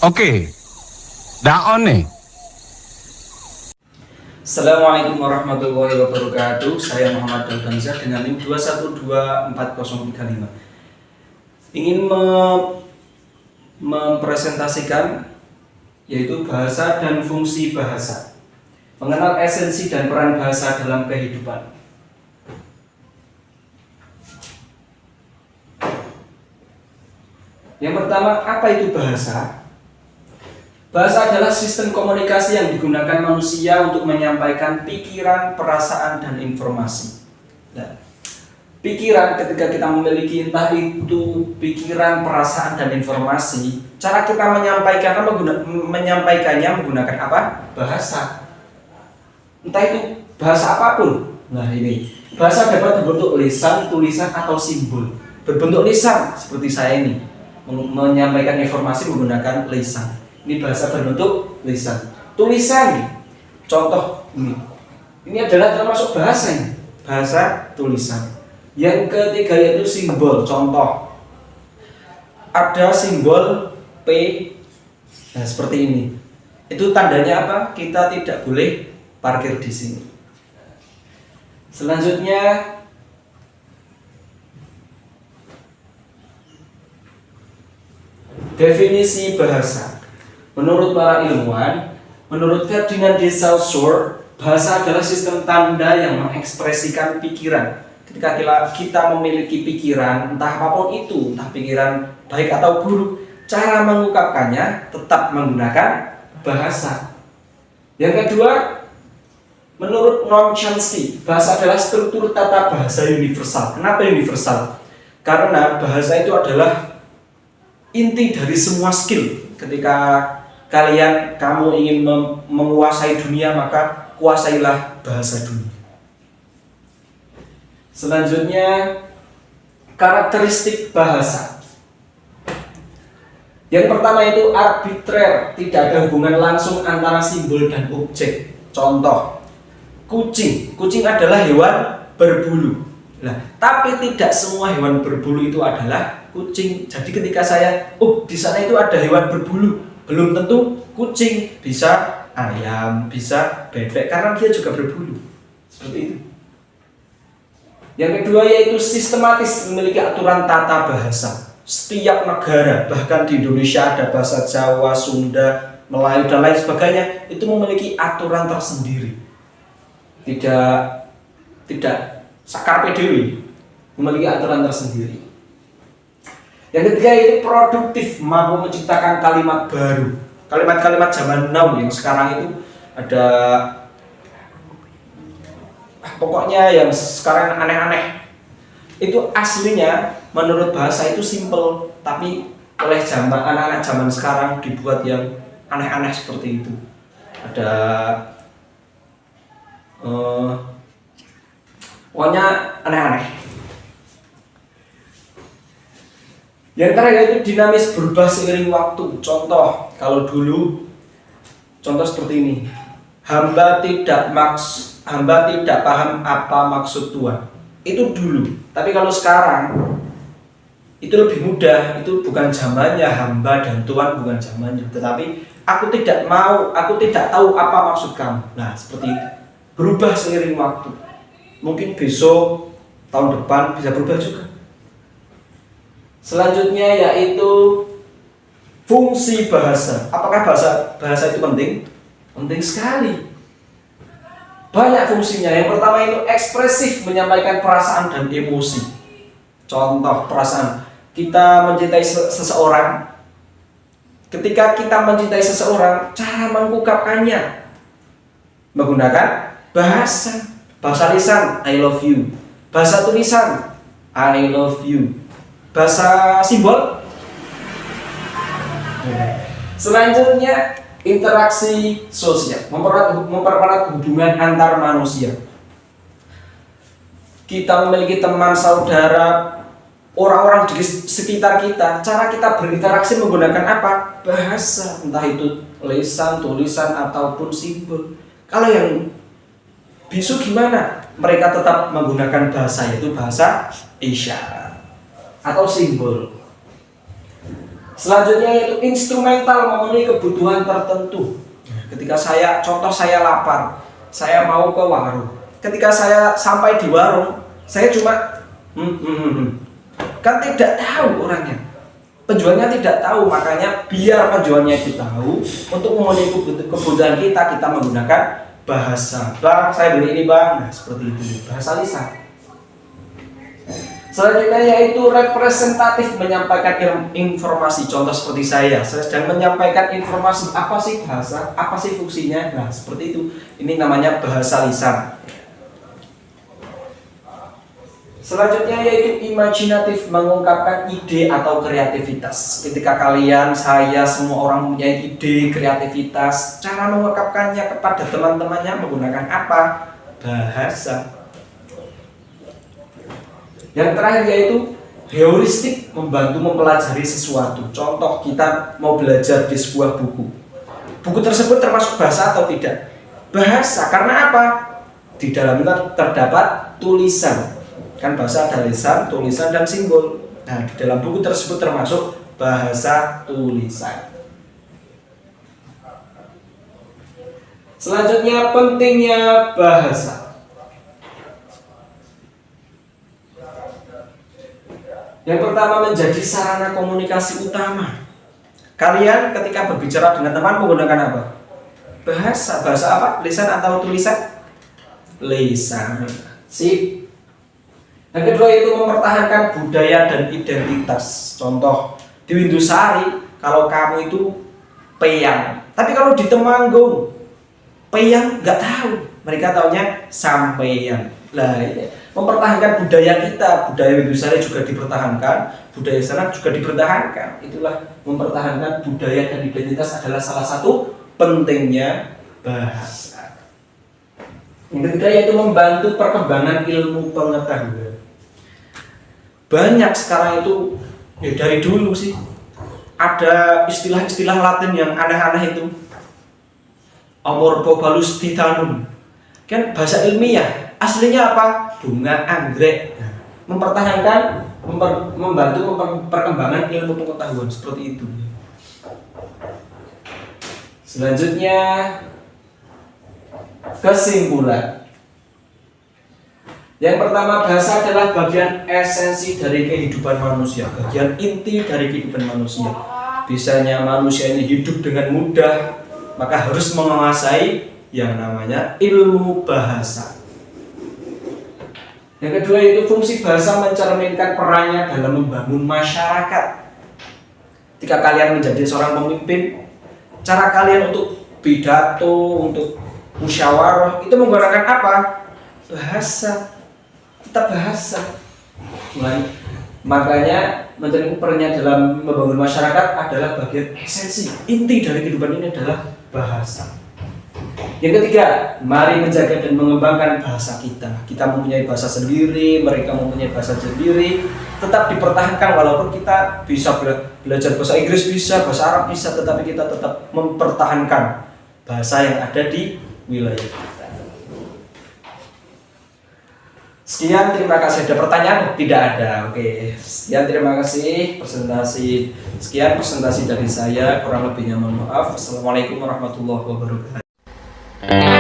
Oke, daon nih. Assalamualaikum warahmatullahi wabarakatuh. Saya Muhammad Dalbanza dengan NIM 2124035. Ingin mempresentasikan yaitu bahasa dan fungsi bahasa. Mengenal esensi dan peran bahasa dalam kehidupan. Yang pertama, apa itu bahasa? Bahasa adalah sistem komunikasi yang digunakan manusia untuk menyampaikan pikiran, perasaan, dan informasi. Nah, pikiran ketika kita memiliki entah itu pikiran, perasaan, dan informasi, cara kita menyampaikannya menggunakan apa? Bahasa. Entah itu bahasa apapun. Nah ini, bahasa dapat berbentuk lisan, tulisan, atau simbol. Berbentuk lisan seperti saya ini, menyampaikan informasi menggunakan lisan. Ini bahasa berbentuk lisan. Tulisan, contoh ini. Ini adalah termasuk bahasa ini, bahasa tulisan. Yang ketiga yaitu simbol. Contoh, ada simbol P, nah seperti ini. Itu tandanya apa? Kita tidak boleh parkir di sini. Selanjutnya, definisi bahasa. Menurut para ilmuwan, menurut Ferdinand de Saussure, bahasa adalah sistem tanda yang mengekspresikan pikiran. Ketika kita memiliki pikiran, entah apapun itu, entah pikiran baik atau buruk, cara mengungkapkannya tetap menggunakan bahasa. Yang kedua, menurut Noam Chomsky, bahasa adalah struktur tata bahasa universal. Kenapa universal? Karena bahasa itu adalah inti dari semua skill. Ketika kamu ingin menguasai dunia, maka kuasailah bahasa dunia. Selanjutnya, karakteristik bahasa. Yang pertama itu arbitrer, tidak ada hubungan langsung antara simbol dan objek. Contoh, kucing. Kucing adalah hewan berbulu. Nah, tapi tidak semua hewan berbulu itu adalah kucing. Jadi ketika saya, di sana itu ada hewan berbulu, belum tentu kucing, bisa ayam, bisa bebek, karena dia juga berbulu. Seperti itu. Yang kedua yaitu sistematis, memiliki aturan tata bahasa. Setiap negara, bahkan di Indonesia ada bahasa Jawa, Sunda, Melayu, dan lain sebagainya, itu memiliki aturan tersendiri. Tidak sakar PDW, memiliki aturan tersendiri. Yang ketiga itu produktif, mampu menciptakan kalimat baru. Kalimat-kalimat zaman now yang sekarang itu ada, pokoknya yang sekarang aneh-aneh. Itu aslinya menurut bahasa itu simple, tapi oleh anak-anak zaman sekarang dibuat yang aneh-aneh seperti itu. Ada pokoknya aneh-aneh. Yang terakhir itu dinamis, berubah seiring waktu. Contoh, kalau dulu, contoh seperti ini. Hamba tidak paham apa maksud Tuhan. Itu dulu. Tapi kalau sekarang itu lebih mudah. Itu bukan zamannya hamba dan Tuhan, bukan zamannya. Tetapi aku tidak tahu apa maksud kamu. Nah, seperti itu. Berubah seiring waktu. Mungkin besok, tahun depan bisa berubah juga. Selanjutnya yaitu fungsi bahasa. Apakah bahasa itu penting? Penting sekali. Banyak fungsinya. Yang pertama itu ekspresif, menyampaikan perasaan dan emosi. Contoh perasaan. Kita mencintai seseorang. Ketika kita mencintai seseorang, cara mengungkapkannya menggunakan bahasa. Bahasa lisan, I love you. Bahasa tulisan, I love you. Bahasa simbol. Selanjutnya interaksi sosial, mempererat hubungan antar manusia. Kita memiliki teman, saudara, orang-orang di sekitar kita. Cara kita berinteraksi menggunakan apa? Bahasa, entah itu lisan, tulisan, ataupun simbol. Kalau yang bisu gimana? Mereka tetap menggunakan bahasa, yaitu bahasa isyarat atau simbol. Selanjutnya yaitu instrumental, memenuhi kebutuhan tertentu. Ketika contoh saya lapar, saya mau ke warung. Ketika saya sampai di warung, saya cuma kan tidak tahu orangnya. Penjualnya tidak tahu, makanya biar penjualnya itu tahu, untuk memenuhi kebutuhan kita menggunakan bahasa. Bang, saya beli ini bang. Nah, seperti itu, bahasa lisan. Selanjutnya yaitu representatif, menyampaikan informasi. Contoh seperti saya sedang menyampaikan informasi. Apa sih bahasa? Apa sih fungsinya? Nah, seperti itu. Ini namanya bahasa lisan. Selanjutnya yaitu imajinatif, mengungkapkan ide atau kreativitas. Ketika kalian, saya, semua orang mempunyai ide, kreativitas, cara mengungkapkannya kepada teman-temannya menggunakan apa? Bahasa. Yang terakhir yaitu heuristik, membantu mempelajari sesuatu. Contoh, kita mau belajar di sebuah buku. Buku tersebut termasuk bahasa atau tidak? Bahasa. Karena apa? Di dalamnya terdapat tulisan. Kan bahasa ada lisan, tulisan, dan simbol. Nah, di dalam buku tersebut termasuk bahasa tulisan. Selanjutnya, pentingnya bahasa. Yang pertama, menjadi sarana komunikasi utama. Kalian ketika berbicara dengan teman menggunakan apa? Bahasa. Bahasa apa? Lisan atau tulisan? Lisan. Sip. Yang kedua yaitu mempertahankan budaya dan identitas. Contoh, di Windusari kalau kamu itu peyang, tapi kalau di Temanggung peyang nggak tahu, mereka taunya sampeyan. Lah, ini mempertahankan budaya kita, budaya Windusari juga dipertahankan, budaya sana juga dipertahankan. Itulah mempertahankan budaya dan identitas adalah salah satu pentingnya bahasa. Yang ketiga yaitu membantu perkembangan ilmu pengetahuan. Banyak sekarang itu, ya dari dulu sih, ada istilah-istilah Latin yang aneh-aneh itu. Amorphobalus titanum. Kan bahasa ilmiah, aslinya apa? Bunga anggrek. Mempertahankan, membantu perkembangan ilmu pengetahuan, seperti itu. Selanjutnya, kesimpulan. Yang pertama, bahasa adalah bagian esensi dari kehidupan manusia, bagian inti dari kehidupan manusia. Bisanya manusia ini hidup dengan mudah, maka harus menguasai yang namanya ilmu bahasa. Yang kedua itu fungsi bahasa mencerminkan perannya dalam membangun masyarakat. Ketika kalian menjadi seorang pemimpin, cara kalian untuk pidato, untuk musyawarah itu menggunakan apa? Bahasa. Tetap bahasa. Makanya mencerminkan perannya dalam membangun masyarakat adalah bagian esensi, inti dari kehidupan ini adalah bahasa. Yang ketiga, mari menjaga dan mengembangkan bahasa kita. Kita mempunyai bahasa sendiri, mereka mempunyai bahasa sendiri, tetap dipertahankan walaupun kita bisa belajar bahasa Inggris bisa, bahasa Arab bisa, tetapi kita tetap mempertahankan bahasa yang ada di wilayah kita. Sekian, terima kasih. Ada pertanyaan? Tidak ada. Oke. Sekian, terima kasih presentasi. Sekian presentasi dari saya. Kurang lebihnya mohon maaf. Assalamualaikum warahmatullahi wabarakatuh.